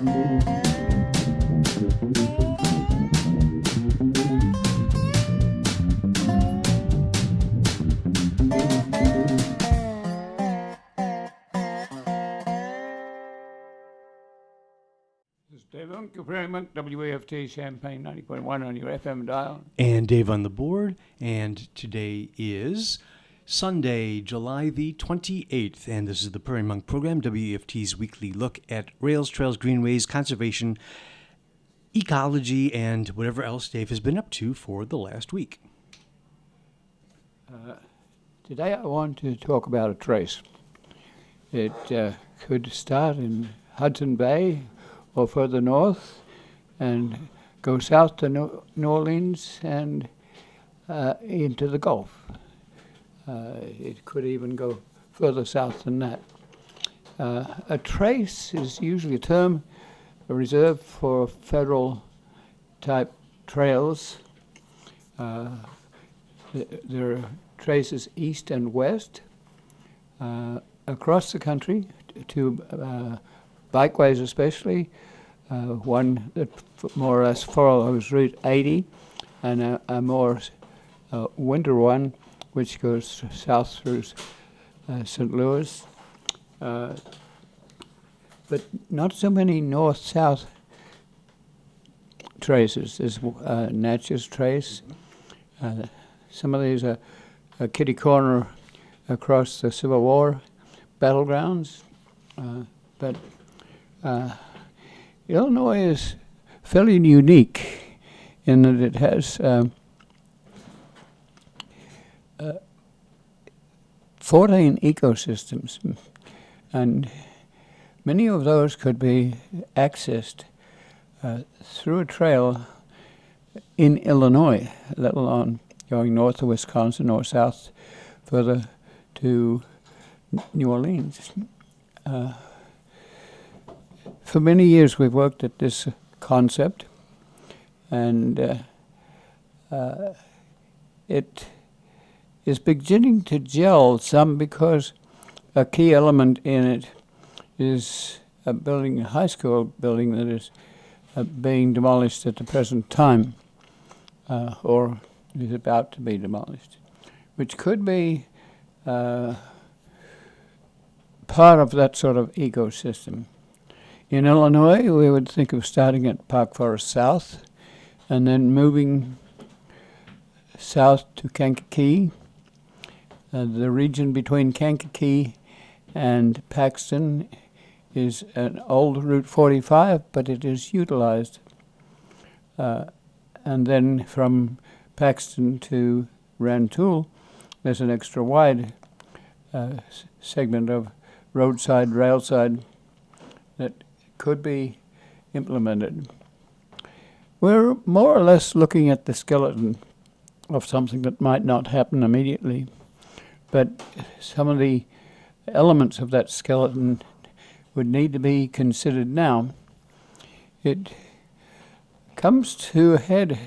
Dave Monk, Prairie Monk, WAFT, Champaign 90.1 on your FM dial. And Dave on the board. And today is Sunday, July the 28th. And this is the Prairie Monk program, WAFT's weekly look at rails, trails, greenways, conservation, ecology, and whatever else Dave has been up to for the last week. Today I want to talk about a trace. It could start in Hudson Bay or further north and go south to New Orleans and into the Gulf. It could even go further south than that. A trace is usually a term reserved for federal type trails. There are traces east and west across the country to bikeways especially, one that more or less follows Route 80, and a more winter one which goes south through St. Louis. But not so many north-south traces. There's Natchez Trace. Some of these are kitty corner across the Civil War battlegrounds, but Illinois is fairly unique in that it has 14 ecosystems, and many of those could be accessed through a trail in Illinois, let alone going north to Wisconsin or south further to New Orleans. For many years we've worked at this concept, and it is beginning to gel some because a key element in it is a high school building that is being demolished at the present time, or is about to be demolished, which could be part of that sort of ecosystem. In Illinois, we would think of starting at Park Forest South and then moving south to Kankakee. The region between Kankakee and Paxton is an old Route 45, but it is utilized. And then from Paxton to Rantoul, there's an extra wide segment of roadside, railside that could be implemented. We're more or less looking at the skeleton of something that might not happen immediately, but some of the elements of that skeleton would need to be considered now. It comes to a head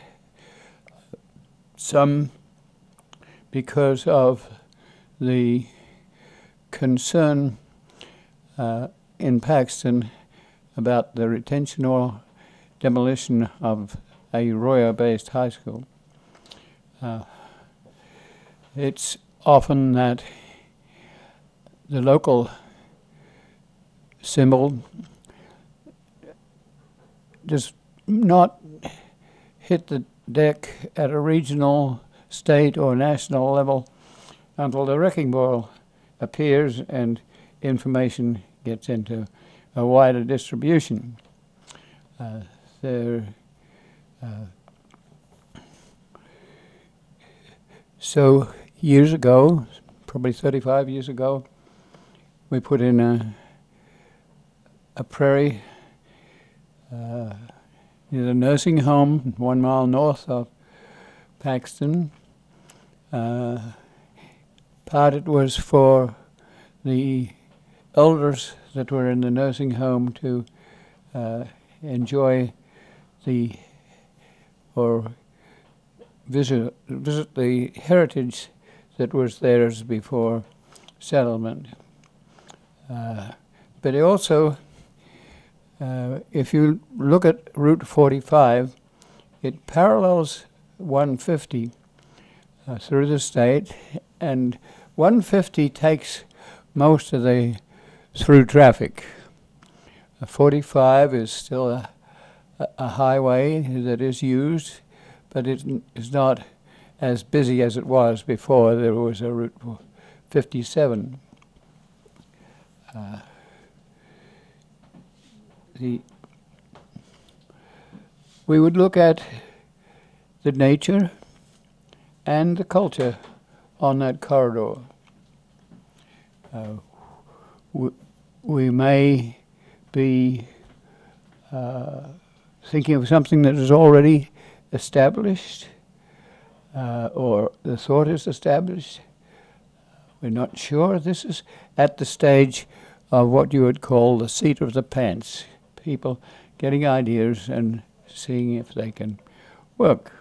some because of the concern in Paxton about the retention or demolition of a Arroyo-based high school. It's often that the local symbol does not hit the deck at a regional, state, or national level until the wrecking ball appears and information gets into a wider distribution. So years ago, probably 35 years ago, we put in a prairie near the nursing home 1 mile north of Paxton. Part it was for the elders that were in the nursing home to enjoy or visit the heritage that was theirs before settlement. But it also if you look at Route 45, it parallels 150 through the state, and 150 takes most of the through traffic. 45 is still a highway that is used, but it is not as busy as it was before there was a Route 57. We would look at the nature and the culture on that corridor. We may be thinking of something that is already established, or the thought is established. We're not sure. This is at the stage of what you would call the seat of the pants. People getting ideas and seeing if they can work.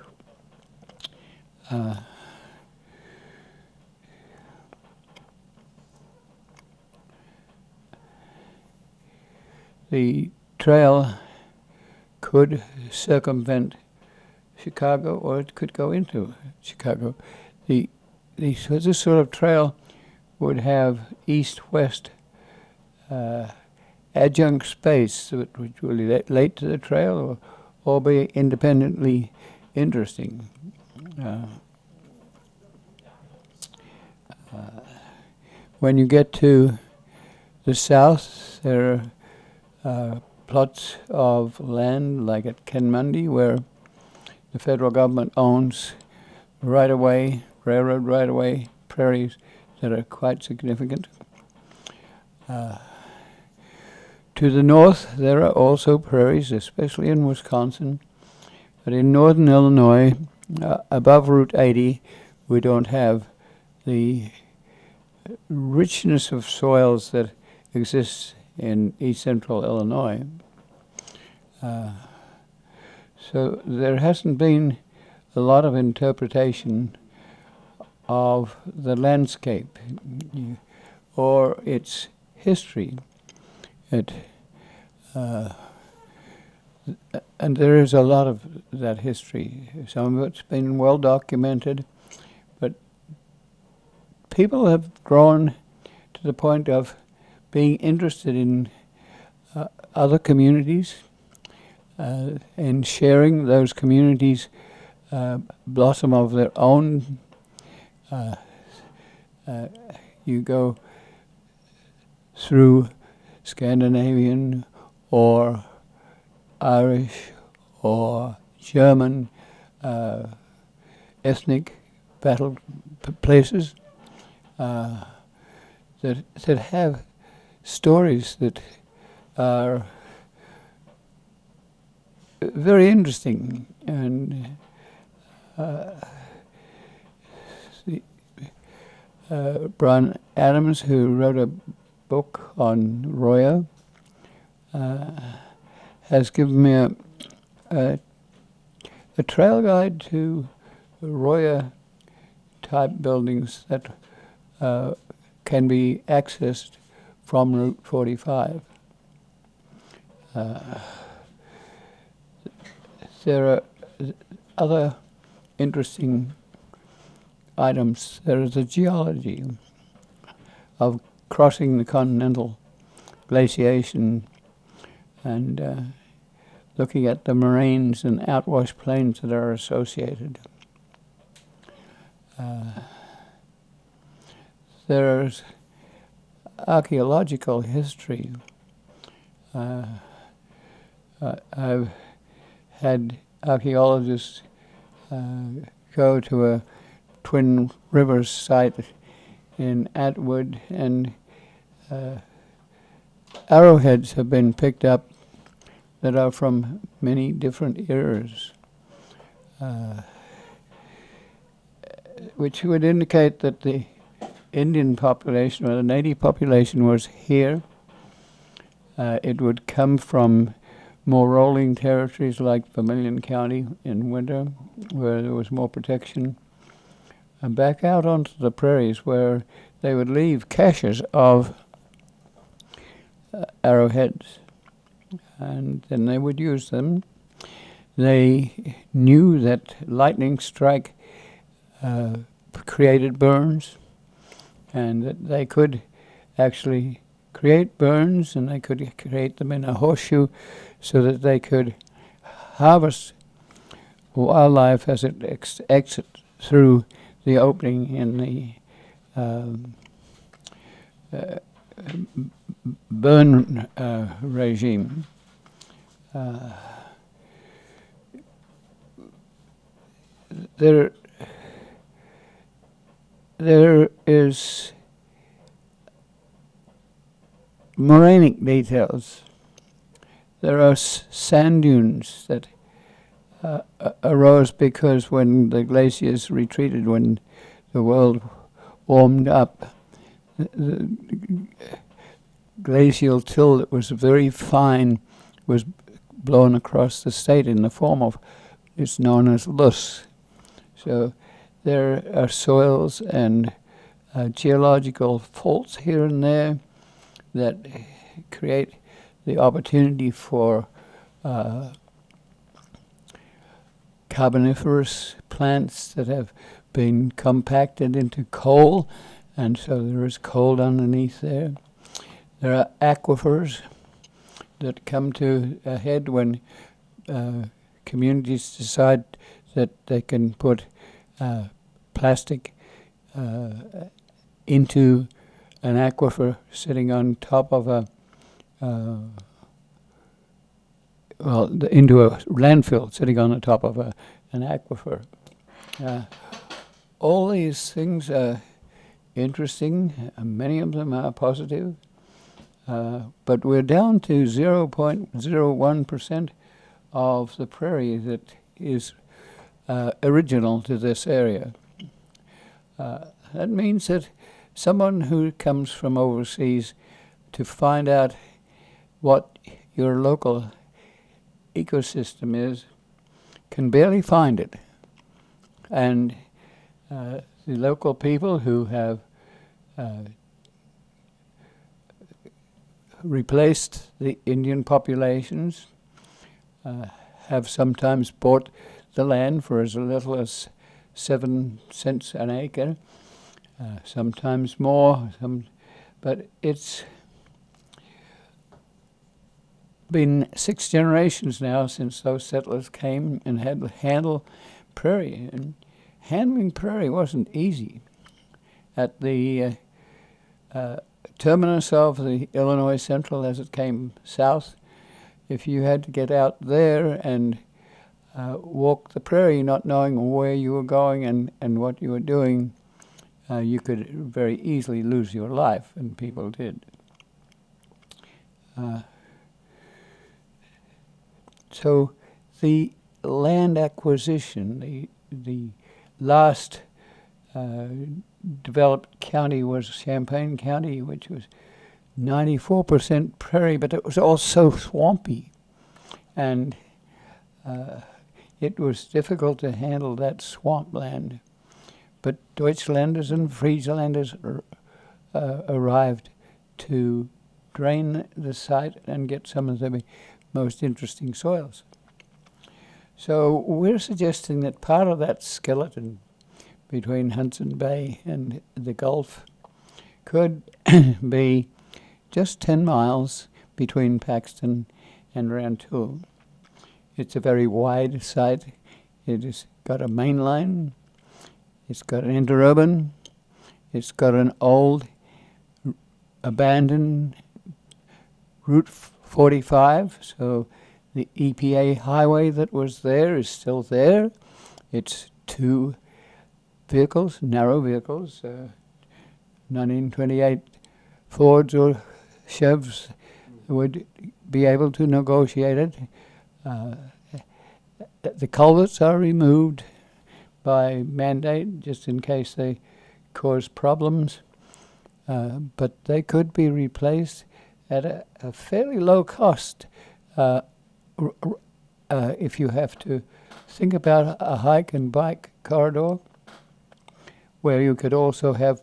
The trail could circumvent Chicago, or it could go into Chicago. This sort of trail would have east-west adjunct space, which will relate to the trail or be independently interesting. When you get to the south, there are plots of land, like at Kenmundy, where the federal government owns right-of-way, railroad right-of-way prairies that are quite significant. To the north, there are also prairies, especially in Wisconsin. But in northern Illinois, above Route 80, we don't have the richness of soils that exists in east central Illinois. So there hasn't been a lot of interpretation of the landscape or its history. And there is a lot of that history. Some of it's been well documented, but people have grown to the point of being interested in other communities and sharing those communities blossom of their own. You go through Scandinavian or Irish or German ethnic battle places that have stories that are very interesting. And Brian Adams, who wrote a book on Roya, has given me a trail guide to Roya type buildings that can be accessed from Route 45. There are other interesting items. There is the geology of crossing the continental glaciation and looking at the moraines and outwash plains that are associated. There's archaeological history. I've had archaeologists go to a Twin Rivers site in Atwood, and arrowheads have been picked up that are from many different eras, which would indicate that the Indian population or the native population was here. It would come from more rolling territories like Vermilion County in winter, where there was more protection, and back out onto the prairies where they would leave caches of arrowheads. and then they would use them. They knew that lightning strike created burns, and that they could actually create burns, and they could create them in a horseshoe so that they could harvest wildlife as it exits through the opening in the burn regime. There is morainic details. There are sand dunes that arose because when the glaciers retreated, when the world warmed up, the glacial till that was very fine was blown across the state in the form of, it's known as loess. So there are soils and geological faults here and there that create the opportunity for carboniferous plants that have been compacted into coal, and so there is coal underneath there. There are aquifers that come to a head when communities decide that they can put plastic into an aquifer sitting on top of into a landfill sitting on the top of an aquifer. All these things are interesting. Many of them are positive. But we're down to 0.01% of the prairie that is original to this area. That means that someone who comes from overseas to find out what your local ecosystem is can barely find it. And the local people who have replaced the Indian populations have sometimes bought the land for as little as 7 cents an acre, sometimes more, but it's been 6 generations now since those settlers came and had to handle prairie. And handling prairie wasn't easy. At the terminus of the Illinois Central as it came south, if you had to get out there and walk the prairie not knowing where you were going and what you were doing, you could very easily lose your life, and people did. So the land acquisition, the last developed county was Champaign County, which was 94% prairie, but it was also swampy. And it was difficult to handle that swampland. But Deutschlanders and Frieslanders arrived to drain the site and get some of the most interesting soils. So we're suggesting that part of that skeleton between Hudson Bay and the Gulf could be just 10 miles between Paxton and Rantoul. It's a very wide site. It has got a main line. It's got an interurban. It's got an old abandoned Route 45, so the EPA highway that was there is still there. It's 2 vehicles, narrow vehicles, 1928 Fords or Chevs would be able to negotiate it. The culverts are removed by mandate just in case they cause problems, but they could be replaced at a fairly low cost if you have to think about a hike and bike corridor where you could also have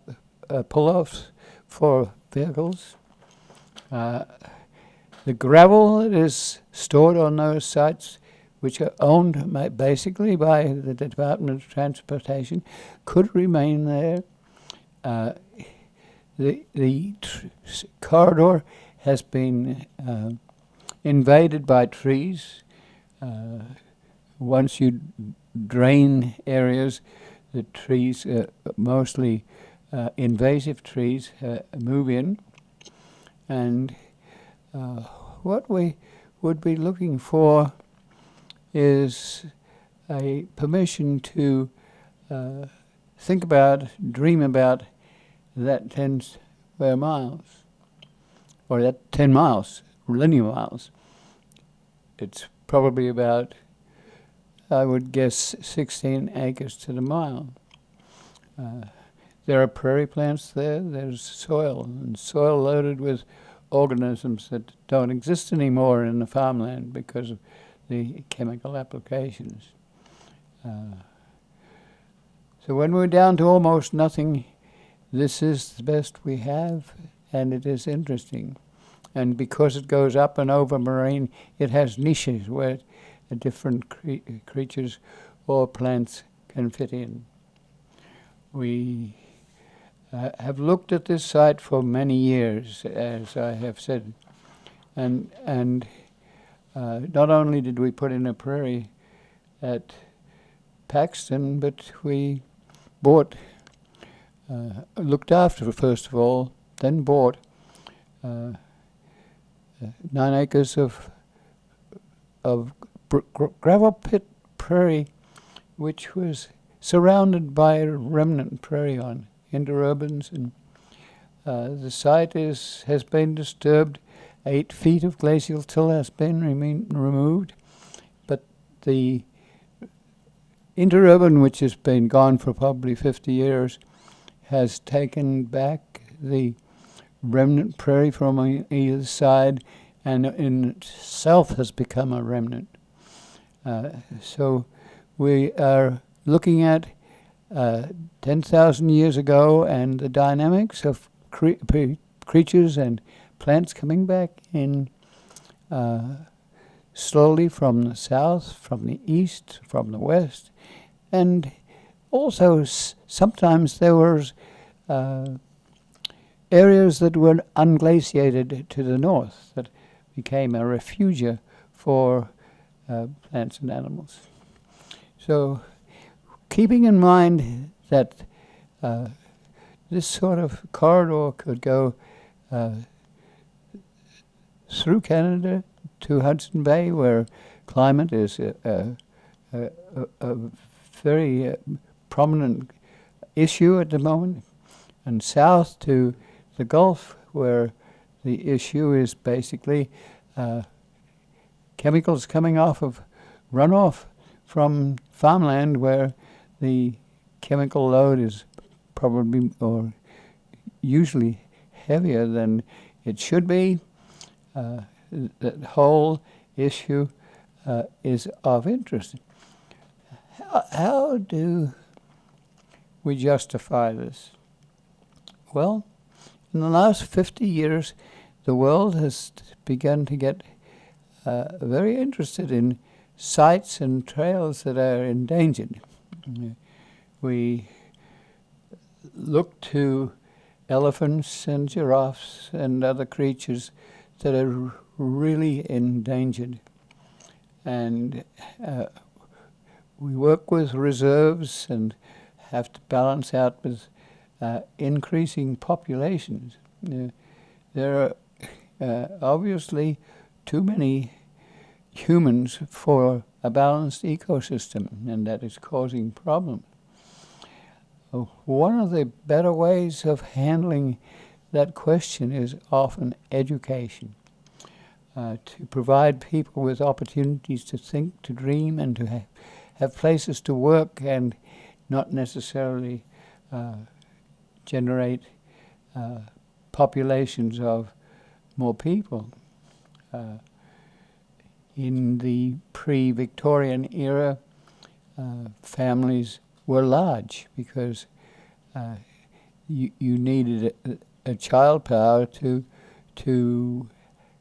pull-offs for vehicles. The gravel that is stored on those sites, which are owned basically by the Department of Transportation, could remain there. The corridor has been invaded by trees. Once you drain areas, the trees, mostly invasive trees, move in. And what we would be looking for is a permission to think about, dream about that 10 square miles, or that 10 miles, linear miles. It's probably about, I would guess, 16 acres to the mile. There are prairie plants there. There's soil, and soil loaded with organisms that don't exist anymore in the farmland because of the chemical applications. So when we're down to almost nothing, this is the best we have, and it is interesting. And because it goes up and over moraine, it has niches where different creatures or plants can fit in. We have looked at this site for many years, as I have said, and not only did we put in a prairie at Paxton, but we bought, looked after first of all, then bought 9 acres of gravel pit prairie, which was surrounded by remnant prairie on interurbans, and the site has been disturbed. 8 feet of glacial till has been removed, but the interurban, which has been gone for probably 50 years, has taken back the remnant prairie from either side, and in itself has become a remnant. So we are looking at 10,000 years ago and the dynamics of creatures and plants coming back in slowly from the south, from the east, from the west, and also sometimes there was areas that were unglaciated to the north that became a refugia for plants and animals. So keeping in mind that this sort of corridor could go through Canada to Hudson Bay, where climate is a very prominent issue at the moment, and south to the Gulf, where the issue is basically chemicals coming off of runoff from farmland, where the chemical load is probably or usually heavier than it should be. That whole issue is of interest. How do we justify this? Well, in the last 50 years, the world has begun to get very interested in sites and trails that are endangered. We look to elephants and giraffes and other creatures that are really endangered. And we work with reserves and have to balance out with increasing populations. There are obviously too many humans for a balanced ecosystem, and that is causing problems. One of the better ways of handling that question is often education, to provide people with opportunities to think, to dream, and to have places to work, and not necessarily generate populations of more people. In the pre-Victorian era, families were large because you needed a child power to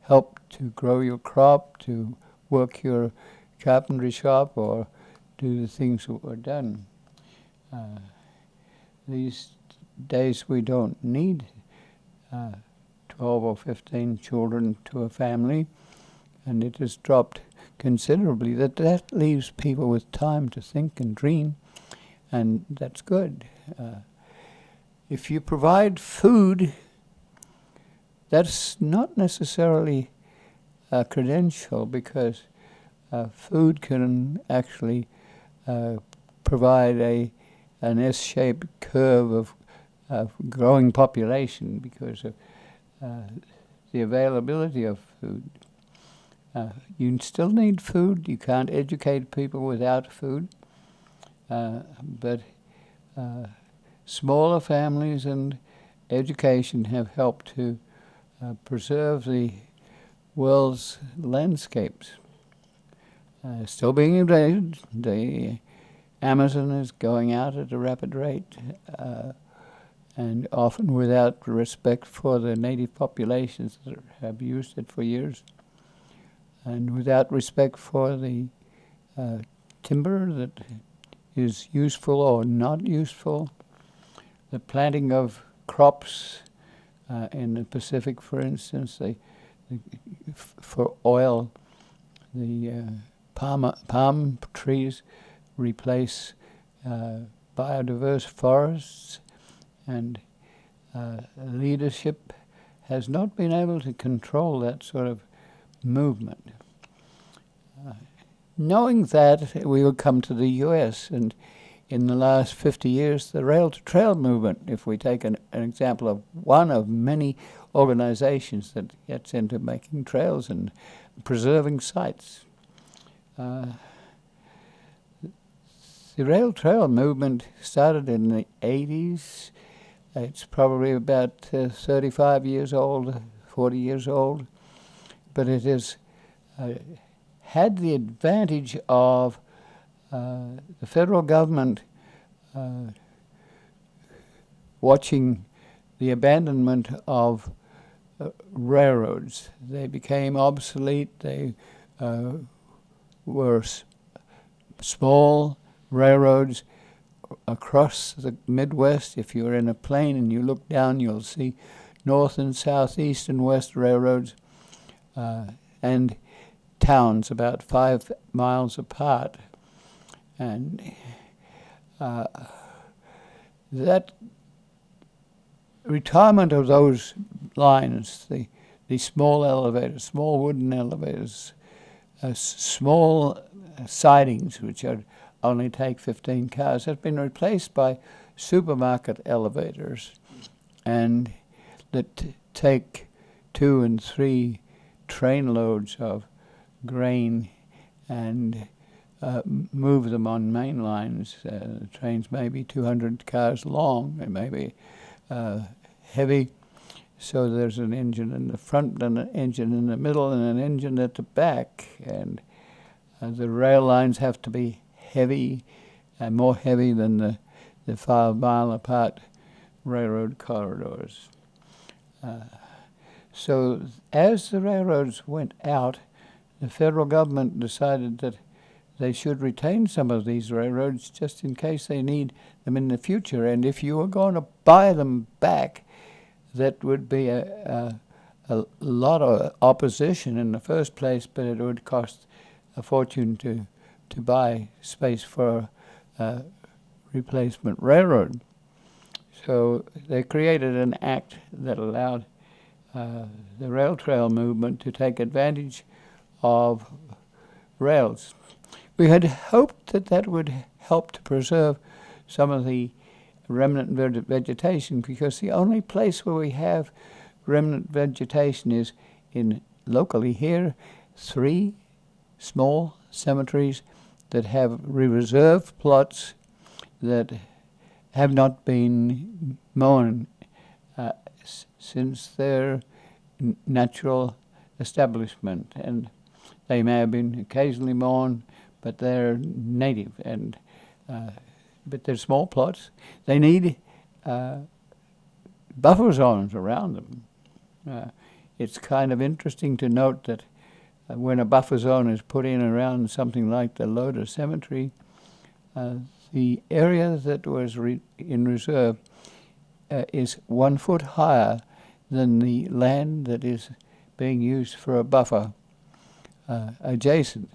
help to grow your crop, to work your carpentry shop, or do the things that were done. These days we don't need 12 or 15 children to a family, and it has dropped considerably. That leaves people with time to think and dream, and that's good. If you provide food, that's not necessarily a credential, because food can actually provide an S-shaped curve of growing population because of the availability of food. You still need food. You can't educate people without food. But smaller families and education have helped to preserve the world's landscapes. Still being invaded. The Amazon is going out at a rapid rate, and often without respect for the native populations that have used it for years, and without respect for the timber that is useful or not useful. The planting of crops in the Pacific, for instance, for oil, the palm trees replace biodiverse forests, and leadership has not been able to control that sort of movement. Knowing that, we will come to the U.S., and in the last 50 years, the rail-to-trail movement, if we take an example of one of many organizations that gets into making trails and preserving sites. The rail-trail movement started in the 80s. It's probably about 35 years old, 40 years old, but it has had the advantage of the federal government watching the abandonment of railroads. They became obsolete. They were small railroads across the Midwest. If you're in a plane and you look down, you'll see north and south, east and west railroads, and towns about 5 miles apart. And that retirement of those lines, the small elevators, small wooden elevators, small sidings which only take 15 cars, has been replaced by supermarket elevators, and that take 2 and 3 train loads of grain and move them on main lines. The trains may be 200 cars long. They may be heavy. So there's an engine in the front and an engine in the middle and an engine at the back. And the rail lines have to be heavy, more heavy than the 5 mile apart railroad corridors. So as the railroads went out, the federal government decided that they should retain some of these railroads just in case they need them in the future. And if you were going to buy them back, that would be a lot of opposition in the first place, but it would cost a fortune to buy space for a replacement railroad. So they created an act that allowed the rail trail movement to take advantage of rails. We had hoped that that would help to preserve some of the remnant vegetation, because the only place where we have remnant vegetation is locally here, 3 small cemeteries that have reserve plots that have not been mown since their natural establishment, and they may have been occasionally mown, but they're native, and but they're small plots. They need buffer zones around them. it's kind of interesting to note that when a buffer zone is put in around something like the Loder Cemetery, the area that was in reserve is 1 foot higher than the land that is being used for a buffer adjacent.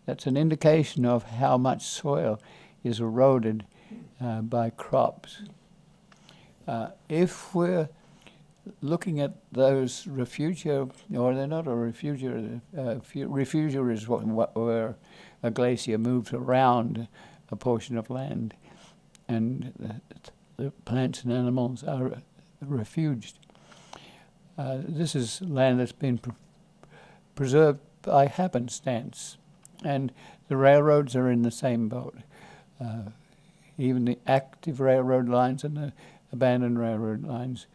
That's an indication of how much soil is eroded by crops. If we're looking at those refugia, or they're not a refugia, refugia is where a glacier moves around a portion of land, and the plants and animals are refuged. This is land that's been preserved by happenstance, and the railroads are in the same boat. Even the active railroad lines and the abandoned railroad lines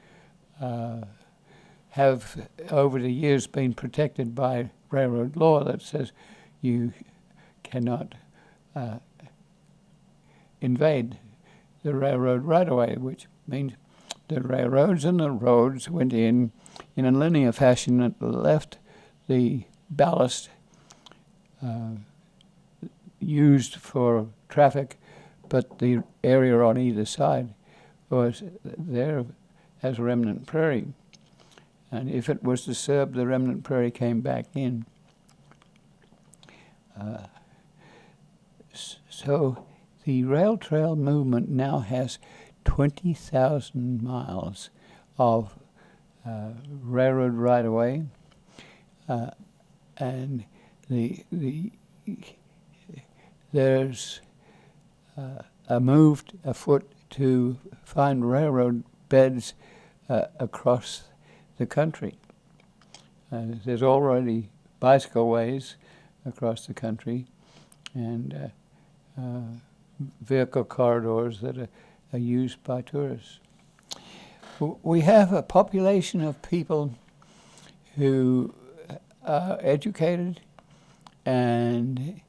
have over the years been protected by railroad law that says you cannot invade the railroad right-of-way, which means the railroads and the roads went in a linear fashion that left the ballast used for traffic, but the area on either side was there as remnant prairie. And if it was disturbed, the remnant prairie came back in. So the rail trail movement now has 20,000 miles of railroad right-of-way, and there's a move afoot to find railroad beds across the country. There's already bicycle ways across the country, and vehicle corridors that are used by tourists. We have a population of people who are educated, and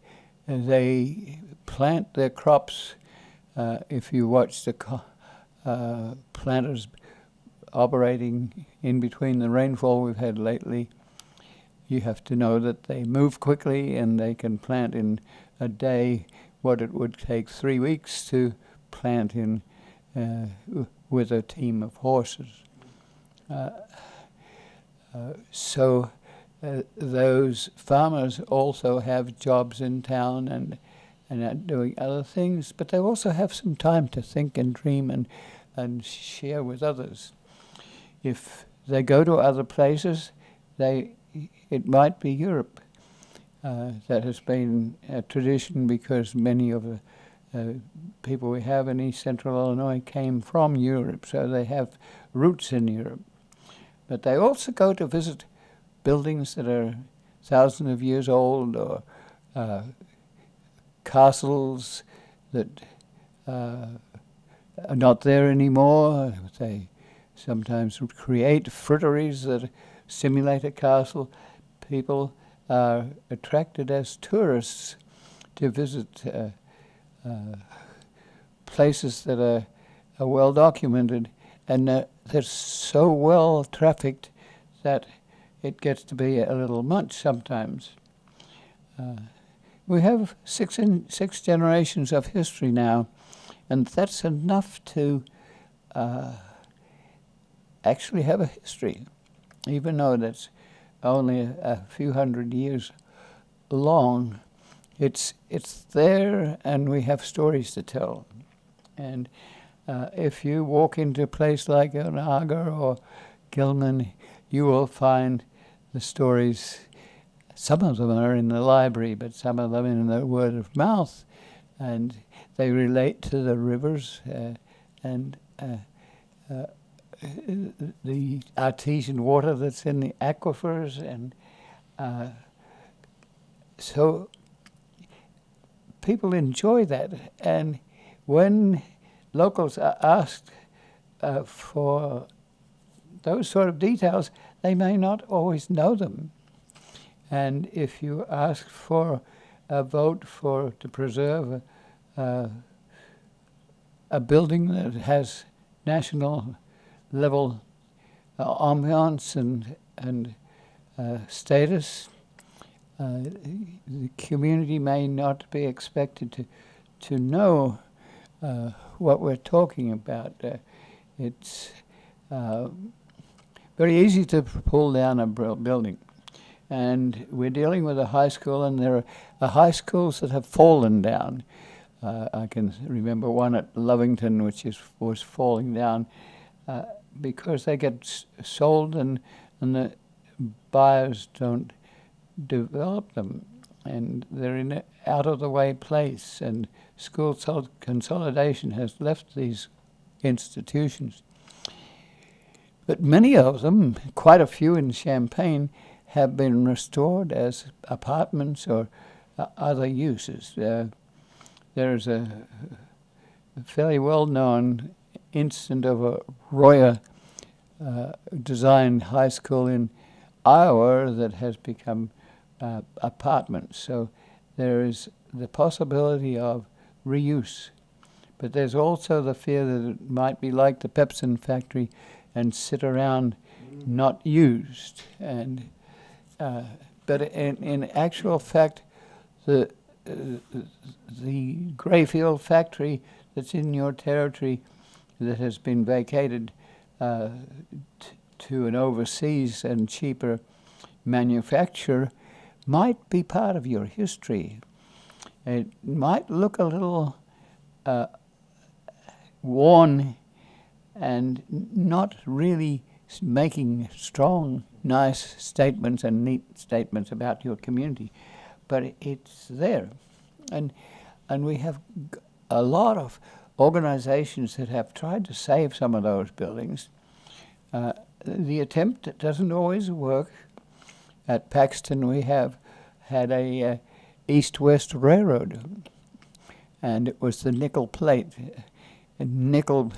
they plant their crops. If you watch the planters operating in between the rainfall we've had lately, you have to know that they move quickly and they can plant in a day what it would take 3 weeks to plant in with a team of horses. So those farmers also have jobs in town and are doing other things, but they also have some time to think and dream and share with others. If they go to other places, it might be Europe. That has been a tradition because many of the people we have in East Central Illinois came from Europe, so they have roots in Europe. But they also go to visit buildings that are thousands of years old, or castles that are not there anymore. They sometimes create fruiteries that simulate a castle. People are attracted as tourists to visit places that are well documented, and they're so well trafficked that it gets to be a little much sometimes. We have six generations of history now, and that's enough to actually have a history, even though that's only a few hundred years long. It's there, and we have stories to tell. And if you walk into a place like Onaga or Gilman, you will find the stories. Some of them are in the library, but some of them in the word of mouth, and they relate to the rivers and the artesian water that's in the aquifers, and so people enjoy that. And when locals are asked for those sort of details, they may not always know them. And if you ask for a vote to preserve a building that has national level ambiance and status. The community may not be expected to know what we're talking about. It's very easy to pull down a building. And we're dealing with a high school, and there are high schools that have fallen down. I can remember one at Lovington, which was falling down because they get sold and the buyers don't develop them. And they're in an out-of-the-way place, and school consolidation has left these institutions. But many of them, quite a few in Champaign, have been restored as apartments or other uses. There's a fairly well-known incident of a Royer designed high school in Iowa that has become apartments. So there is the possibility of reuse. But there's also the fear that it might be like the Pepsin factory and sit around not used. And but in actual fact, the Greyfield factory that's in your territory that has been vacated to an overseas and cheaper manufacturer might be part of your history. It might look a little worn and not really making strong, nice statements and neat statements about your community, but it's there. And we have a lot of organizations that have tried to save some of those buildings. The attempt doesn't always work. At Paxton we have had a east-west railroad, and it was the nickel plate. Nickel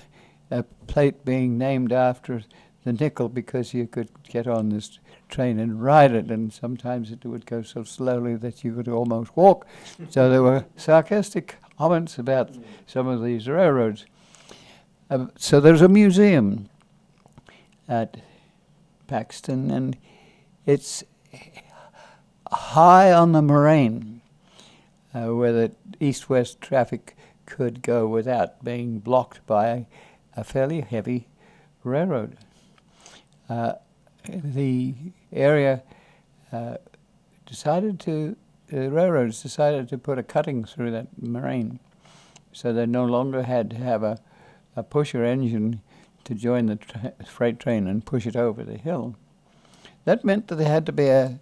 plate being named after the nickel because you could get on this train and ride it, and sometimes it would go so slowly that you could almost walk. So there were sarcastic comments about some of these railroads. So there's a museum at Paxton, and it's high on the moraine where the east-west traffic could go without being blocked by a fairly heavy railroad. The area the railroads decided to put a cutting through that moraine, so they no longer had to have a pusher engine to join the freight train and push it over the hill. That meant that there had to be a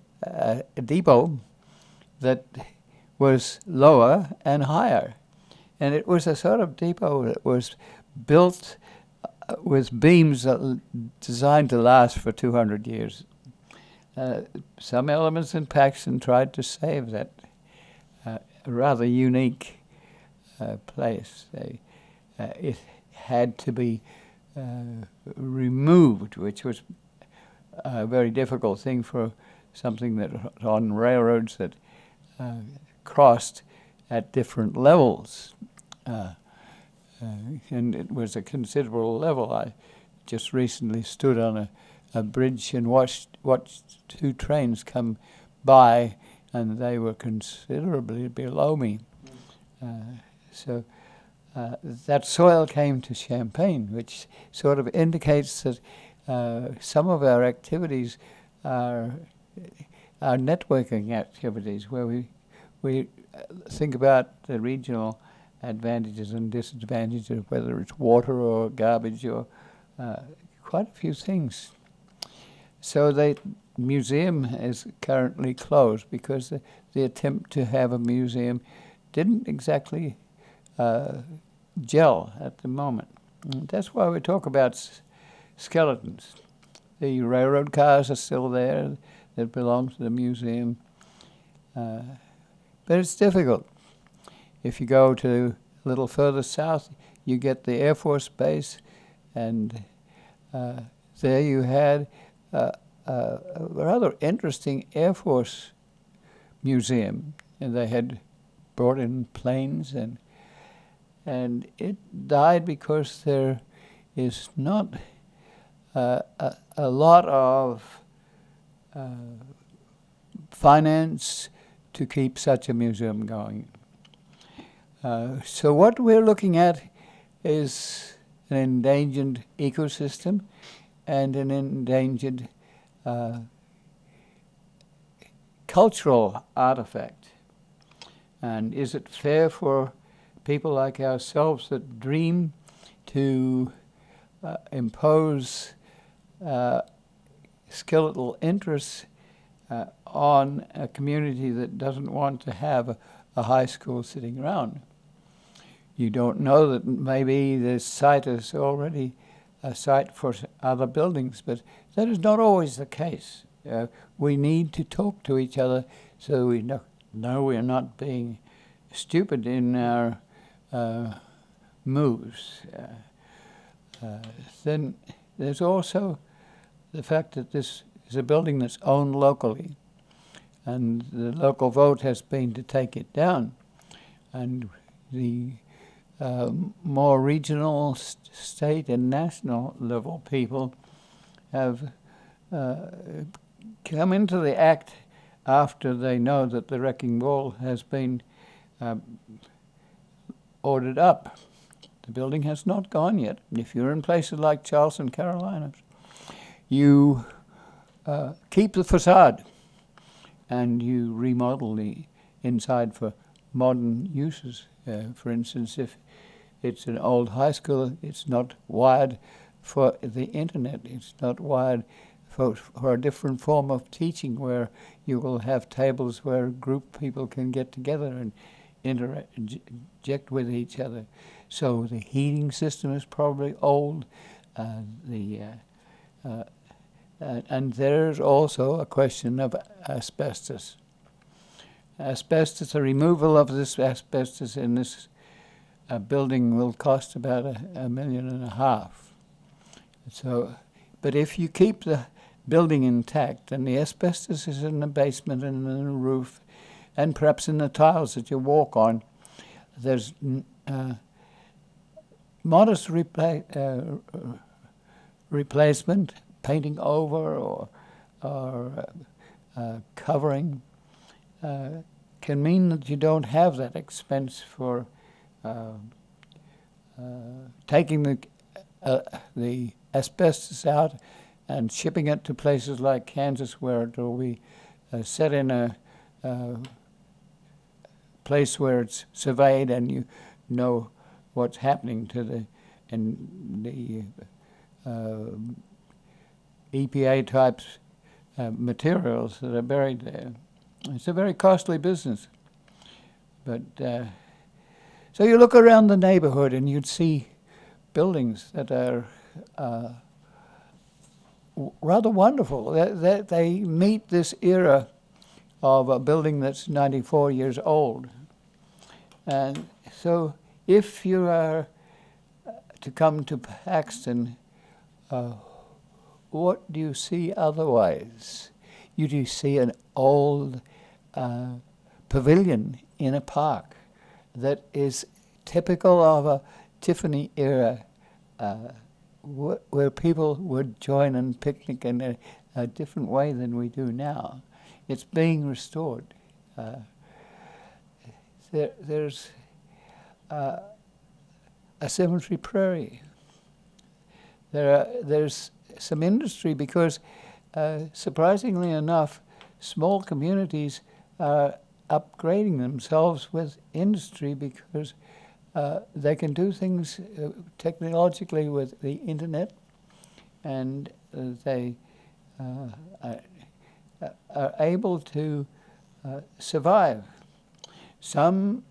depot that was lower and higher. And it was a sort of depot that was built with beams designed to last for 200 years. Some elements in Paxton tried to save that rather unique place. It had to be removed, which was a very difficult thing for something that on railroads that crossed at different levels. And it was a considerable level. I just recently stood on a bridge and watched two trains come by, and they were considerably below me. So that soil came to Champaign, which sort of indicates that some of our activities are networking activities, where we think about the regional advantages and disadvantages of whether it's water or garbage or quite a few things. So the museum is currently closed because the attempt to have a museum didn't exactly gel at the moment. And that's why we talk about skeletons. The railroad cars are still there that belong to the museum. But it's difficult. If you go to a little further south, you get the Air Force Base, and there you had a rather interesting Air Force museum, and they had brought in planes, and it died because there is not a lot of finance to keep such a museum going. So what we're looking at is an endangered ecosystem and an endangered cultural artifact. And is it fair for people like ourselves that dream to impose skeletal interests on a community that doesn't want to have a high school sitting around? You don't know that maybe this site is already a site for other buildings, but that is not always the case. We need to talk to each other so we know we're not being stupid in our moves. Then there's also the fact that this is a building that's owned locally, and the local vote has been to take it down. And the more regional, state, and national level people have come into the act after they know that the wrecking ball has been ordered up. The building has not gone yet. If you're in places like Charleston, Carolinas, you keep the facade and you remodel the inside for modern uses. For instance, if it's an old high school, it's not wired for the internet. It's not wired for a different form of teaching where you will have tables where a group of people can get together and interject with each other. So the heating system is probably old. And there's also a question of asbestos. The removal of this asbestos in this building will cost about $1.5 million. So, but if you keep the building intact, then the asbestos is in the basement and in the roof, and perhaps in the tiles that you walk on. There's modest replacement, painting over or covering, can mean that you don't have that expense for taking the asbestos out and shipping it to places like Kansas, where it will be set in a place where it's surveyed and you know what's happening to the EPA types materials that are buried there. It's a very costly business. But so you look around the neighborhood and you'd see buildings that are rather wonderful. They meet this era of a building that's 94 years old. And so if you are to come to Paxton, what do you see otherwise? You do see an old pavilion in a park that is typical of a Tiffany era where people would join and picnic in a different way than we do now. It's being restored. There's a cemetery Prairie. There's some industry because, surprisingly enough, small communities are upgrading themselves with industry because they can do things technologically with the internet, and they are able to survive. Some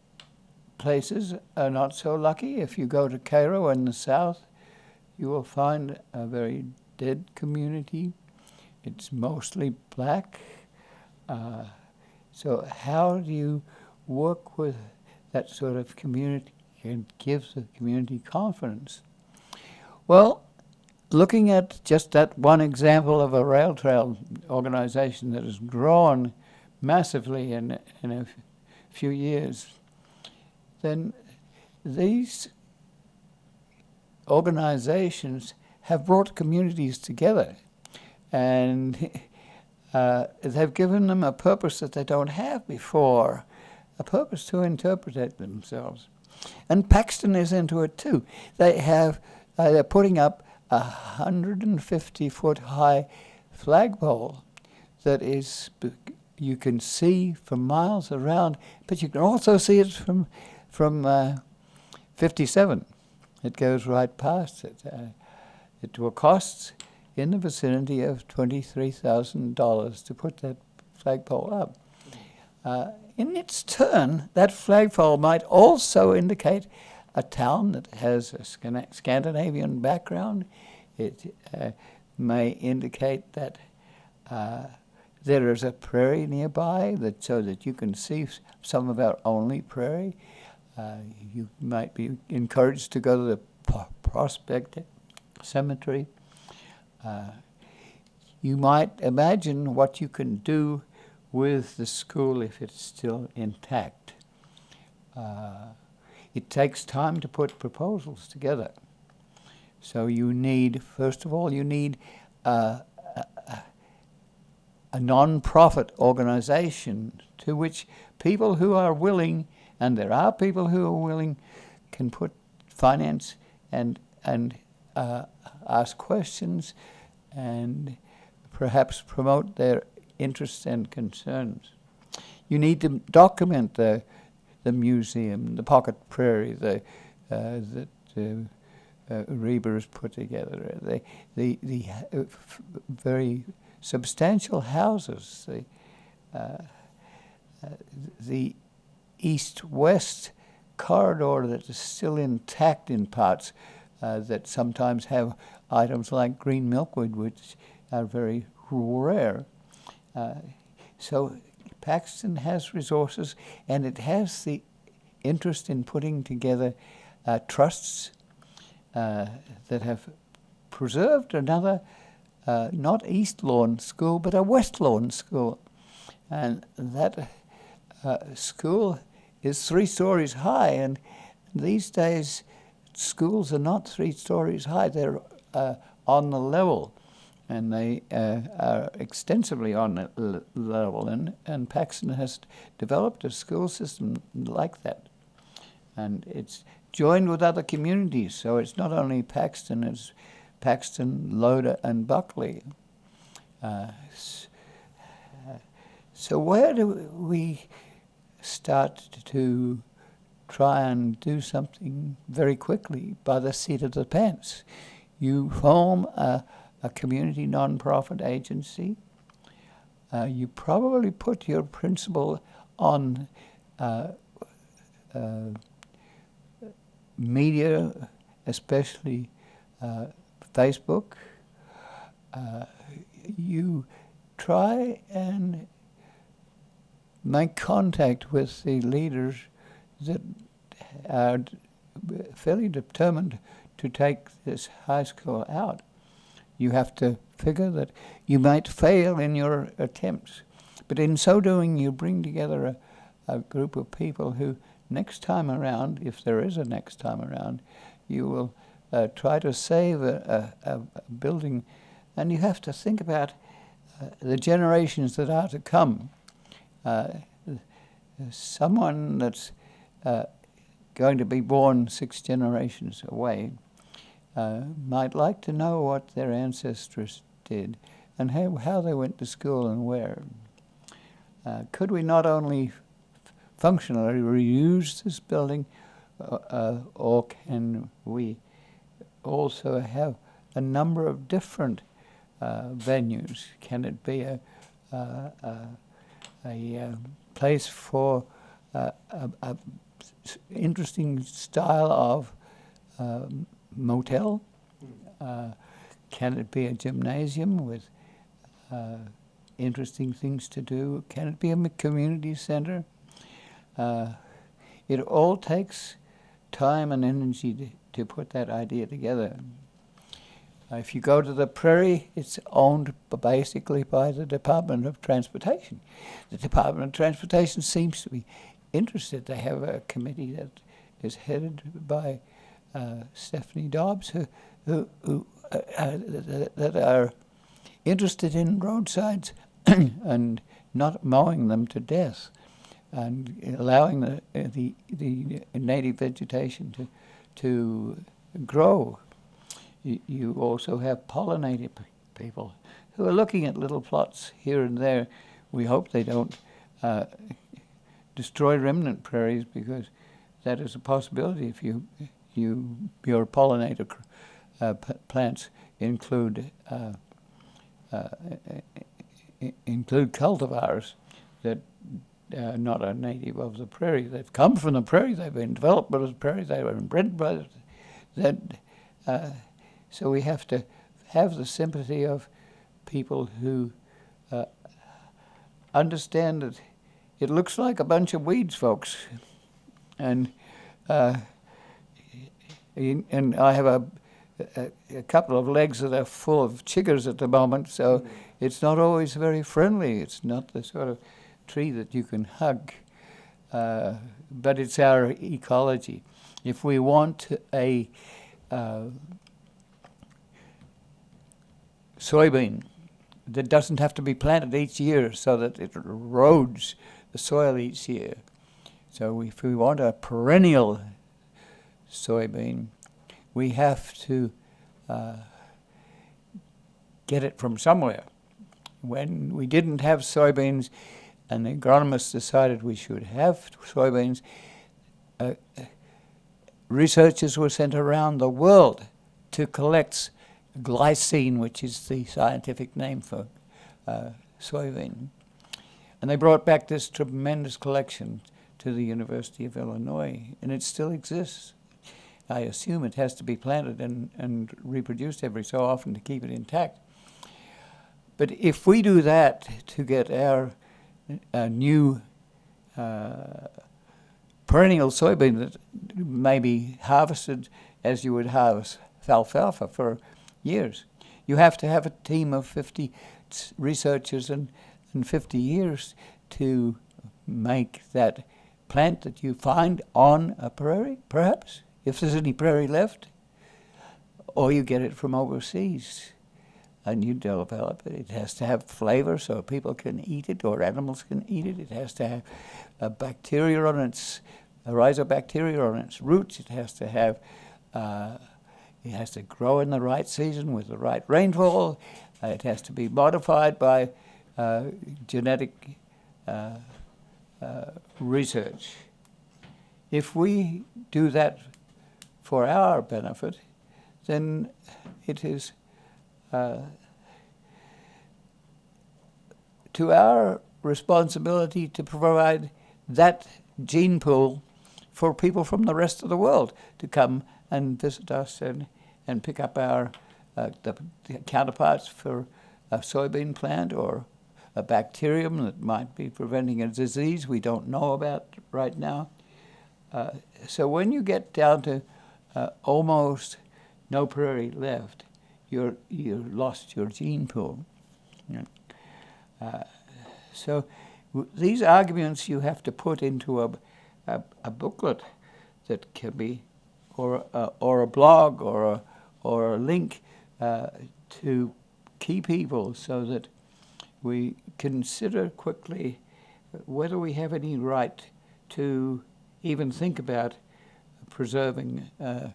places are not so lucky. If you go to Cairo in the south, you will find a very dead community. It's mostly black. So how do you work with that sort of community and give the community confidence? Well, looking at just that one example of a rail trail organization that has grown massively in a few years, then these organizations have brought communities together. And they've given them a purpose that they don't have before, a purpose to interpret themselves. And Paxton is into it too. They're putting up a 150-foot high flagpole that you can see for miles around, but you can also see it from 57. It goes right past it. It will cost in the vicinity of $23,000 to put that flagpole up. In its turn, that flagpole might also indicate a town that has a Scandinavian background. It may indicate that there is a prairie nearby, so that you can see some of our only prairie. You might be encouraged to go to the Prospect Cemetery. You might imagine what you can do with the school if it's still intact. It takes time to put proposals together. So first of all, you need a non-profit organization to which people who are willing, and there are people who are willing, can put finance and ask questions and perhaps promote their interests and concerns. You need to document the museum, the pocket prairie that Reber's put together, the very substantial houses, the east-west corridor that is still intact in parts, that sometimes have items like green milkweed, which are very rare. So Paxton has resources, and it has the interest in putting together trusts that have preserved another, not East Lawn school, but a West Lawn school. And that school is 3 stories high, and these days schools are not 3 stories high, they're on the level. And they are extensively on that level, and Paxton has developed a school system like that. And it's joined with other communities, so it's not only Paxton, it's Paxton, Loda, and Buckley. So where do we start to try and do something very quickly by the seat of the pants? You form a community non-profit agency. You probably put your principal on media, especially Facebook. You try and make contact with the leaders that are fairly determined to take this high school out. You have to figure that you might fail in your attempts, but in so doing you bring together a group of people who next time around, if there is a next time around, you will try to save a building, and you have to think about the generations that are to come. Someone that's going to be born 6 generations away might like to know what their ancestors did and how they went to school and where. Could we not only functionally reuse this building, or can we also have a number of different venues? Can it be a place for a interesting style of motel? Can it be a gymnasium with interesting things to do? Can it be a community center? It all takes time and energy to put that idea together. If you go to the Prairie, it's owned basically by the Department of Transportation. The Department of Transportation seems to be interested. They have a committee that is headed by Stephanie Dobbs, who that are interested in roadsides and not mowing them to death, and allowing the native vegetation to grow. You also have pollinator people who are looking at little plots here and there. We hope they don't destroy remnant prairies, because that is a possibility if your pollinator plants include cultivars that are not a native of the prairie. They've come from the prairie. They've been developed by the prairie. They were bred by that. So we have to have the sympathy of people who understand that it looks like a bunch of weeds, folks, and I have a couple of legs that are full of chiggers at the moment, so it's not always very friendly. It's not the sort of tree that you can hug, but it's our ecology. If we want a soybean that doesn't have to be planted each year so that it erodes the soil each year, so if we want a perennial soybean, we have to get it from somewhere. When we didn't have soybeans and the agronomists decided we should have soybeans, researchers were sent around the world to collect glycine, which is the scientific name for soybean. And they brought back this tremendous collection to the University of Illinois, and it still exists. I assume it has to be planted and reproduced every so often to keep it intact. But if we do that to get our new perennial soybean that may be harvested as you would harvest alfalfa for years, you have to have a team of 50 researchers and 50 years to make that plant that you find on a prairie, perhaps, if there's any prairie left, or you get it from overseas and you develop it. It has to have flavor so people can eat it or animals can eat it. It has to have a bacteria on its, a rhizobacteria on its roots. It has to have, it has to grow in the right season with the right rainfall. It has to be modified by genetic research. If we do that for our benefit, then it is to our responsibility to provide that gene pool for people from the rest of the world to come and visit us and pick up our the counterparts for a soybean plant or a bacterium that might be preventing a disease we don't know about right now. So when you get down to almost no prairie left, you lost your gene pool. So these arguments you have to put into a booklet that can be, or a blog, or a link to key people, so that we consider quickly whether we have any right to even think about preserving a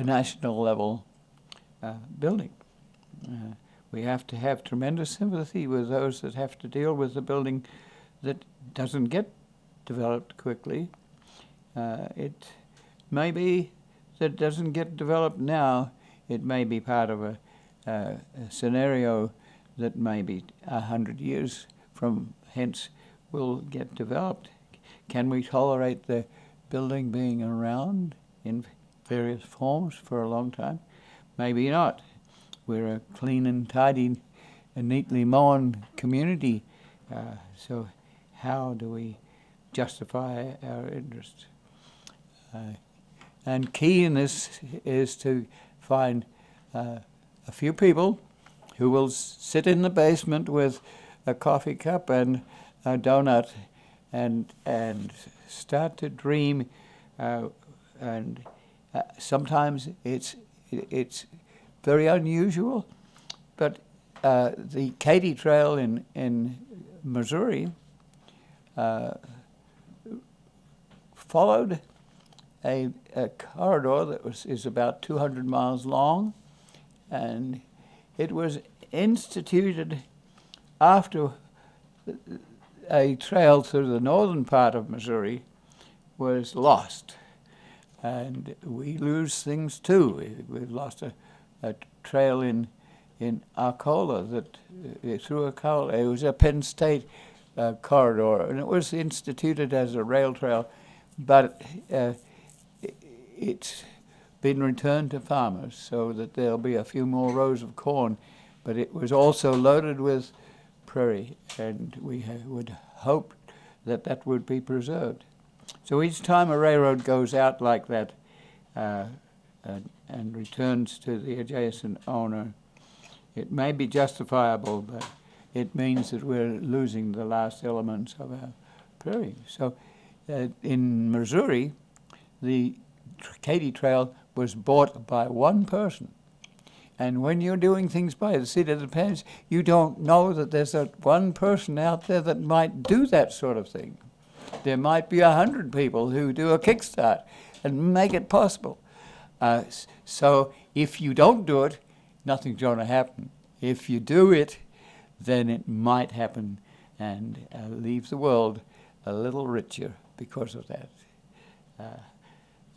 national level building. We have to have tremendous sympathy with those that have to deal with the building that doesn't get developed quickly. It may be that it doesn't get developed now. It may be part of a scenario that maybe 100 years from hence will get developed. Can we tolerate the building being around in various forms for a long time? Maybe not. We're a clean and tidy and neatly mown community, so how do we justify our interests? And key in this is to find a few people who will sit in the basement with a coffee cup and a donut and start to dream. And sometimes it's very unusual, but the Katy Trail in Missouri followed a corridor that is about 200 miles long, and it was instituted after a trail through the northern part of Missouri was lost. And we lose things too. We've lost a trail in Arcola that through Arcola. It was a Penn State corridor, and it was instituted as a rail trail, but it's been returned to farmers so that there'll be a few more rows of corn. But it was also loaded with prairie, and we would hope that that would be preserved. So each time a railroad goes out like that and returns to the adjacent owner, it may be justifiable, but it means that we're losing the last elements of our prairie. So in Missouri, the Katy Trail was bought by one person. And when you're doing things by the seat of the pants, you don't know that there's one person out there that might do that sort of thing. There might be 100 people who do a kickstart and make it possible. So if you don't do it, nothing's going to happen. If you do it, then it might happen and leave the world a little richer because of that.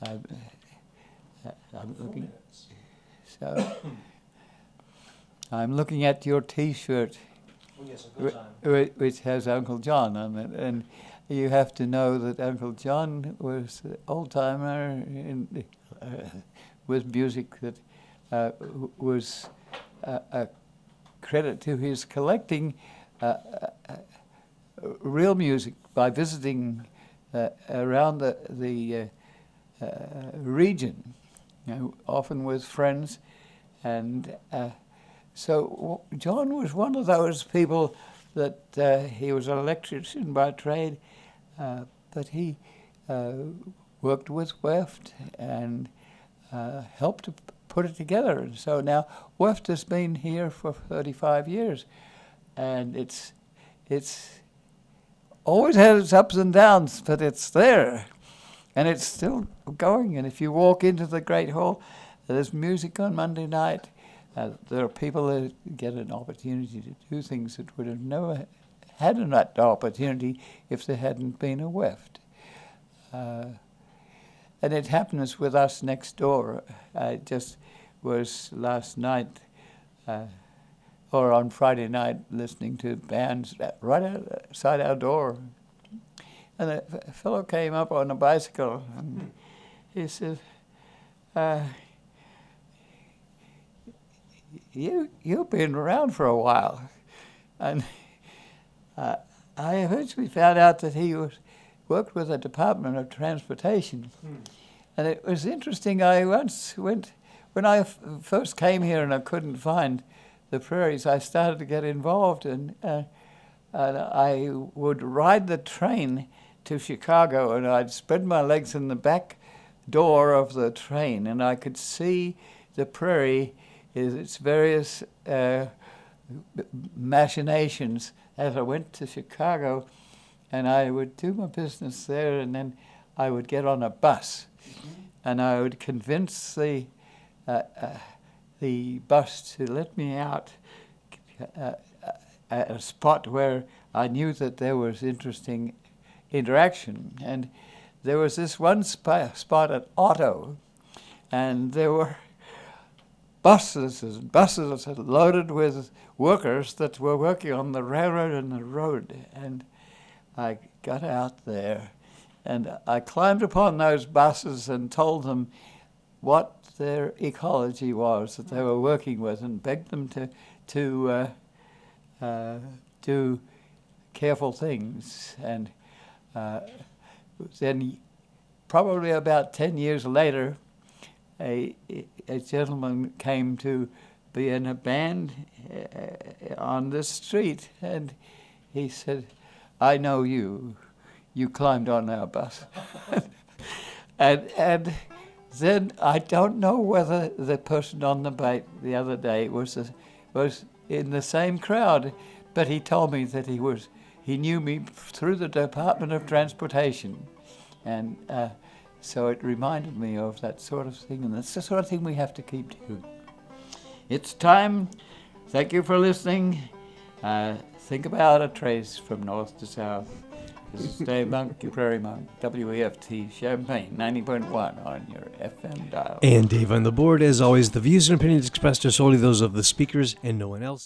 I'm looking. So I'm looking at your T-shirt, which has Uncle John on it, and you have to know that Uncle John was an old-timer with music that was a credit to his collecting real music by visiting around the region, often with friends. And so John was one of those people that he was an electrician by trade, but he worked with Weft and helped to put it together. And so now Weft has been here for 35 years, and it's always had its ups and downs, but it's there, and it's still going. And if you walk into the Great Hall, there's music on Monday night. There are people that get an opportunity to do things that would have never had an opportunity if there hadn't been a Weft. And it happens with us next door. I just was last night, or on Friday night, listening to bands right outside our door. And a fellow came up on a bicycle, and he said, you've been around for a while. And I eventually found out that he worked with the Department of Transportation. And it was interesting. I once went, when I first came here and I couldn't find the prairies, I started to get involved, and I would ride the train to Chicago, and I'd spread my legs in the back door of the train, and I could see the prairie, its various machinations as I went to Chicago, and I would do my business there, and then I would get on a bus, and I would convince the bus to let me out at a spot where I knew that there was interesting interaction. And there was this one spot at Otto, and there were buses loaded with workers that were working on the railroad and the road. And I got out there, and I climbed upon those buses and told them what their ecology was that they were working with, and begged them to do careful things. And then probably about 10 years later, a gentleman came to be in a band on this street, and he said, I know you. You climbed on our bus. and then I don't know whether the person on the bike the other day was in the same crowd, but he told me that he knew me through the Department of Transportation, and so it reminded me of that sort of thing, and that's the sort of thing we have to keep doing. It's time. Thank you for listening. Think about a trace from north to south. This is Dave Monk, your Prairie Monk, WEFT Champaign, 90.1 on your FM dial. And Dave on the board. As always, the views and opinions expressed are solely those of the speakers and no one else.